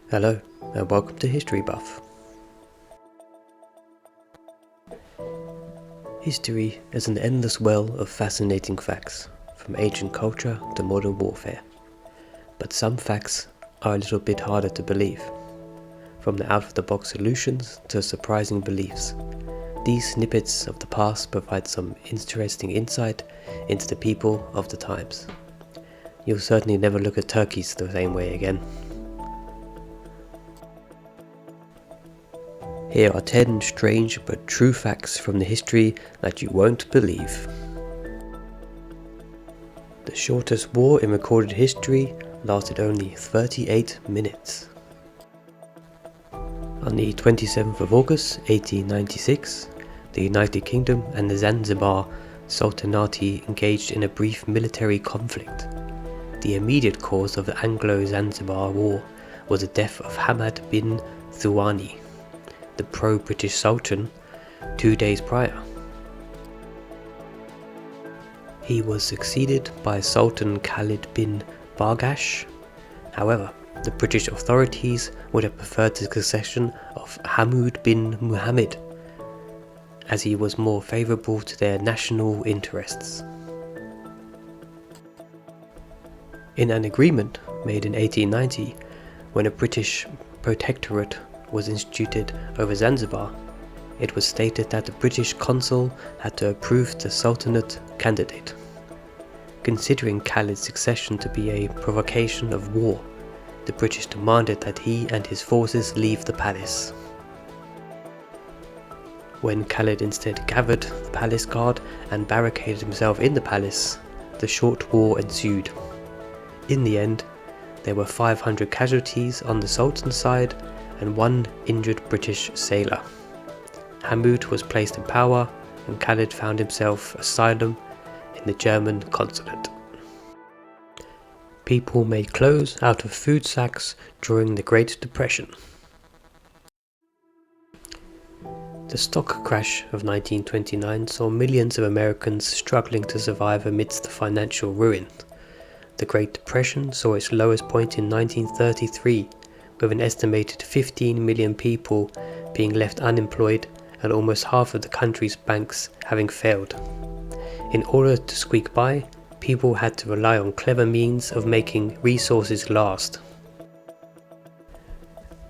Hello, and welcome to History Buff. History is an endless well of fascinating facts, from ancient culture to modern warfare. But some facts are a little bit harder to believe. From the out-of-the-box solutions to surprising beliefs, these snippets of the past provide some interesting insight into the people of the times. You'll certainly never look at turkeys the same way again. Here are 10 strange but true facts from the history that you won't believe. The shortest war in recorded history lasted only 38 minutes. On the 27th of August 1896, the United Kingdom and the Zanzibar Sultanate engaged in a brief military conflict. The immediate cause of the Anglo-Zanzibar War was the death of Hamad bin Thuwani, the pro-British Sultan, 2 days prior. He was succeeded by Sultan Khalid bin Bargash. However, the British authorities would have preferred the succession of Hamud bin Muhammad, as he was more favourable to their national interests. In an agreement made in 1890, when a British protectorate was instituted over Zanzibar, it was stated that the British consul had to approve the Sultanate candidate. Considering Khalid's succession to be a provocation of war, the British demanded that he and his forces leave the palace. When Khalid instead gathered the palace guard and barricaded himself in the palace, the short war ensued. In the end, there were 500 casualties on the Sultan's side and 1 injured British sailor. Hamud was placed in power and Khalid found himself asylum in the German consulate. People made clothes out of food sacks during the Great Depression. The stock crash of 1929 saw millions of Americans struggling to survive amidst the financial ruin. The Great Depression saw its lowest point in 1933, with an estimated 15 million people being left unemployed and almost half of the country's banks having failed. In order to squeak by, people had to rely on clever means of making resources last.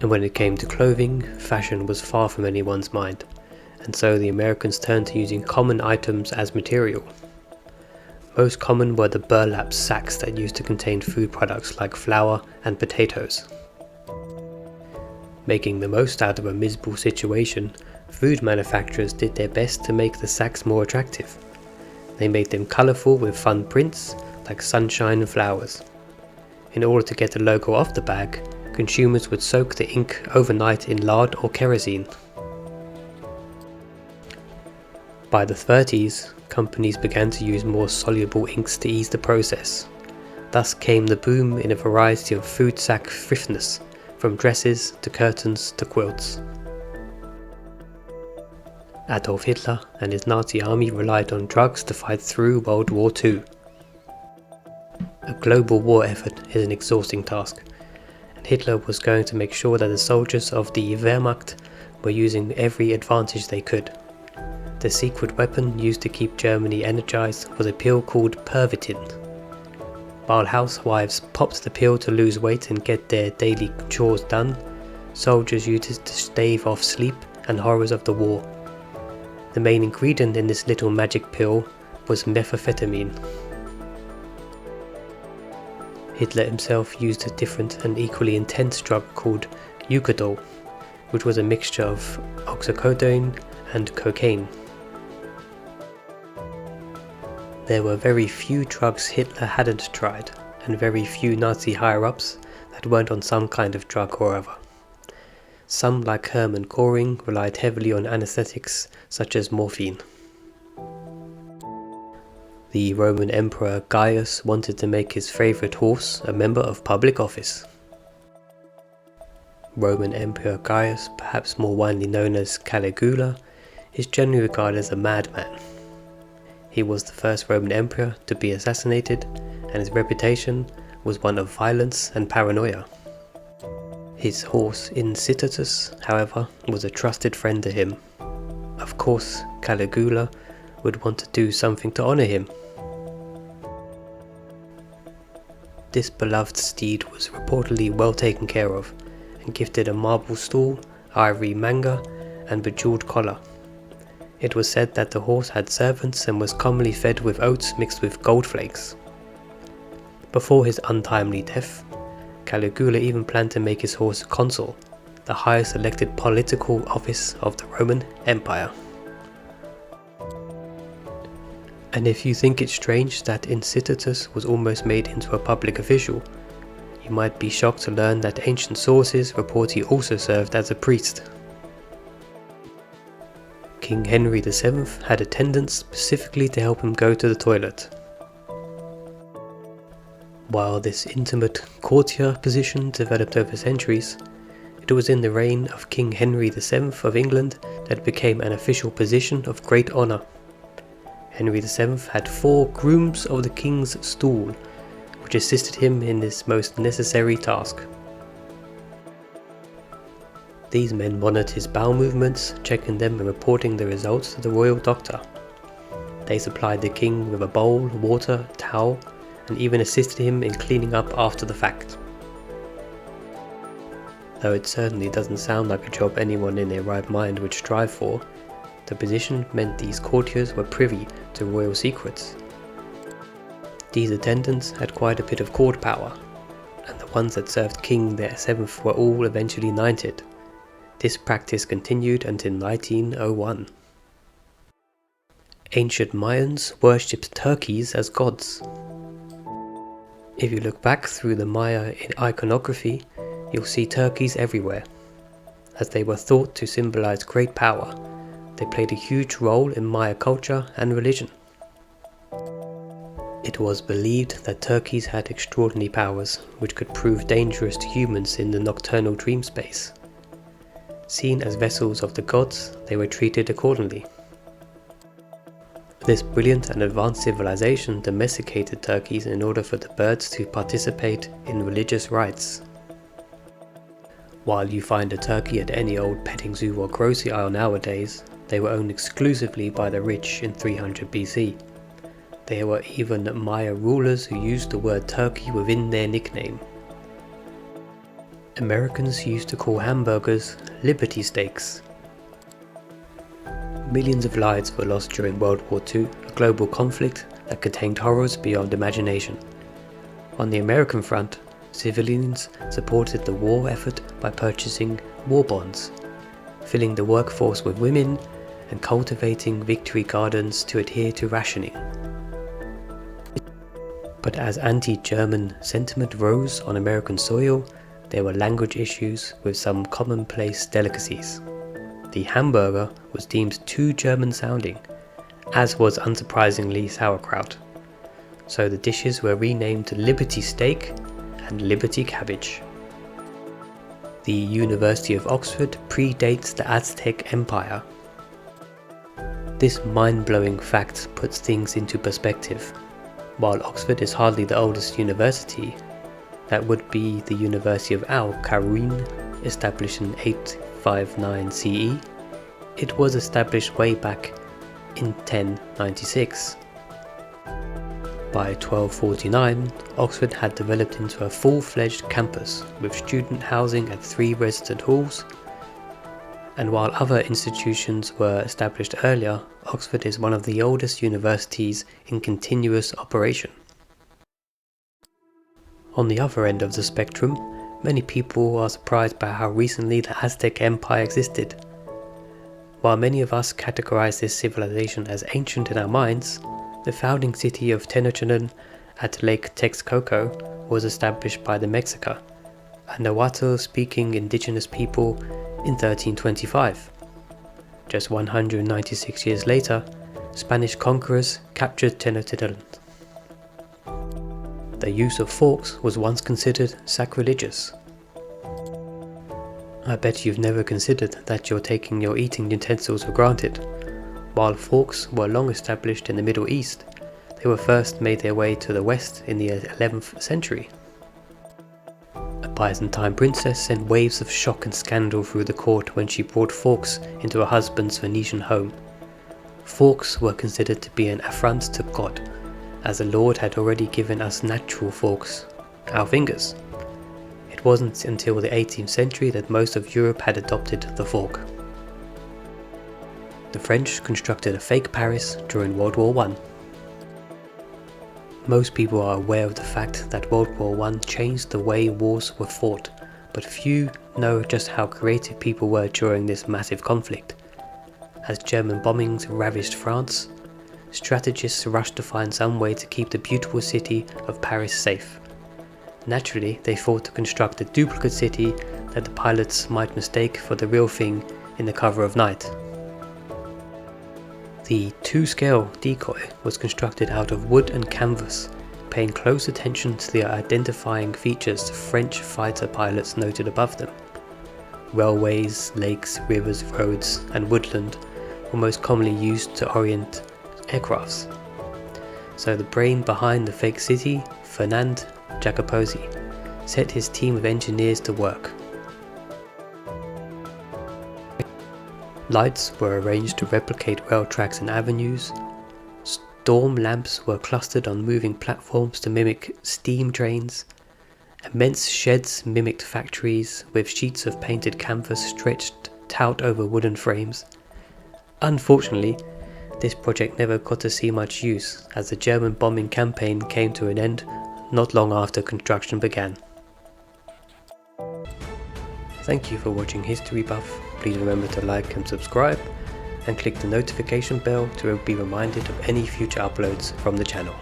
And when it came to clothing, fashion was far from anyone's mind, and so the Americans turned to using common items as material. Most common were the burlap sacks that used to contain food products like flour and potatoes. Making the most out of a miserable situation, food manufacturers did their best to make the sacks more attractive. They made them colourful with fun prints like sunshine and flowers. In order to get the logo off the bag, consumers would soak the ink overnight in lard or kerosene. By the 30s, companies began to use more soluble inks to ease the process. Thus came the boom in a variety of food sack thriftness, from dresses to curtains to quilts. Adolf Hitler and his Nazi army relied on drugs to fight through World War II. A global war effort is an exhausting task, and Hitler was going to make sure that the soldiers of the Wehrmacht were using every advantage they could. The secret weapon used to keep Germany energized was a pill called Pervitin. While housewives popped the pill to lose weight and get their daily chores done, soldiers used it to stave off sleep and horrors of the war. The main ingredient in this little magic pill was methamphetamine. Hitler himself used a different and equally intense drug called Eucadol, which was a mixture of oxycodone and cocaine. There were very few drugs Hitler hadn't tried, and very few Nazi higher-ups that weren't on some kind of drug or other. Some, like Hermann Göring, relied heavily on anesthetics such as morphine. The Roman Emperor Gaius wanted to make his favourite horse a member of public office. Roman Emperor Gaius, perhaps more widely known as Caligula, is generally regarded as a madman. He was the first Roman emperor to be assassinated, and his reputation was one of violence and paranoia. His horse Incitatus, however, was a trusted friend to him. Of course, Caligula would want to do something to honour him. This beloved steed was reportedly well taken care of, and gifted a marble stall, ivory manga, and bejeweled collar. It was said that the horse had servants and was commonly fed with oats mixed with gold flakes. Before his untimely death, Caligula even planned to make his horse consul, the highest elected political office of the Roman Empire. And if you think it strange that Incitatus was almost made into a public official, you might be shocked to learn that ancient sources report he also served as a priest. King Henry VII had attendants specifically to help him go to the toilet. While this intimate courtier position developed over centuries, it was in the reign of King Henry VII of England that it became an official position of great honour. Henry VII had 4 grooms of the king's stool, which assisted him in this most necessary task. These men monitored his bowel movements, checking them and reporting the results to the royal doctor. They supplied the king with a bowl, water, towel, and even assisted him in cleaning up after the fact. Though it certainly doesn't sound like a job anyone in their right mind would strive for, the position meant these courtiers were privy to royal secrets. These attendants had quite a bit of court power, and the ones that served King VII were all eventually knighted. This practice continued until 1901. Ancient Mayans worshipped turkeys as gods. If you look back through the Maya iconography, you'll see turkeys everywhere. As they were thought to symbolize great power, they played a huge role in Maya culture and religion. It was believed that turkeys had extraordinary powers which could prove dangerous to humans in the nocturnal dream space. Seen as vessels of the gods, they were treated accordingly. This brilliant and advanced civilization domesticated turkeys in order for the birds to participate in religious rites. While you find a turkey at any old petting zoo or grocery aisle nowadays, they were owned exclusively by the rich in 300 BC. There were even Maya rulers who used the word turkey within their nickname. Americans used to call hamburgers Liberty Steaks. Millions of lives were lost during World War II, a global conflict that contained horrors beyond imagination. On the American front, civilians supported the war effort by purchasing war bonds, filling the workforce with women, and cultivating victory gardens to adhere to rationing. But as anti-German sentiment rose on American soil, there were language issues with some commonplace delicacies. The hamburger was deemed too German-sounding, as was unsurprisingly sauerkraut. So the dishes were renamed to Liberty Steak and Liberty Cabbage. The University of Oxford predates the Aztec Empire. This mind-blowing fact puts things into perspective. While Oxford is hardly the oldest university, that would be the University of Al-Qarawiyyin, established in 859 CE. It was established way back in 1096. By 1249, Oxford had developed into a full-fledged campus with student housing at 3 resident halls, and while other institutions were established earlier, Oxford is one of the oldest universities in continuous operation. On the other end of the spectrum, many people are surprised by how recently the Aztec Empire existed. While many of us categorize this civilization as ancient in our minds, the founding city of Tenochtitlan at Lake Texcoco was established by the Mexica, a Nahuatl-speaking indigenous people in 1325. Just 196 years later, Spanish conquerors captured Tenochtitlan. The use of forks was once considered sacrilegious. I bet you've never considered that you're taking your eating utensils for granted. While forks were long established in the Middle East, they were first made their way to the West in the 11th century. A Byzantine princess sent waves of shock and scandal through the court when she brought forks into her husband's Venetian home. Forks were considered to be an affront to God, as the Lord had already given us natural forks, our fingers. It wasn't until the 18th century that most of Europe had adopted the fork. The French constructed a fake Paris during World War I. Most people are aware of the fact that World War I changed the way wars were fought, but few know just how creative people were during this massive conflict. As German bombings ravaged France, strategists rushed to find some way to keep the beautiful city of Paris safe. Naturally, they thought to construct a duplicate city that the pilots might mistake for the real thing in the cover of night. The 2-scale decoy was constructed out of wood and canvas, paying close attention to the identifying features French fighter pilots noted above them. Railways, lakes, rivers, roads, and woodland were most commonly used to orient aircrafts. So the brain behind the fake city, Fernand Jacoposi, set his team of engineers to work. Lights were arranged to replicate rail tracks and avenues. Storm lamps were clustered on moving platforms to mimic steam trains. Immense sheds mimicked factories, with sheets of painted canvas stretched out over wooden frames. Unfortunately, this project never got to see much use, as the German bombing campaign came to an end not long after construction began. Thank you for watching History Buff. Please remember to like and subscribe, and click the notification bell to be reminded of any future uploads from the channel.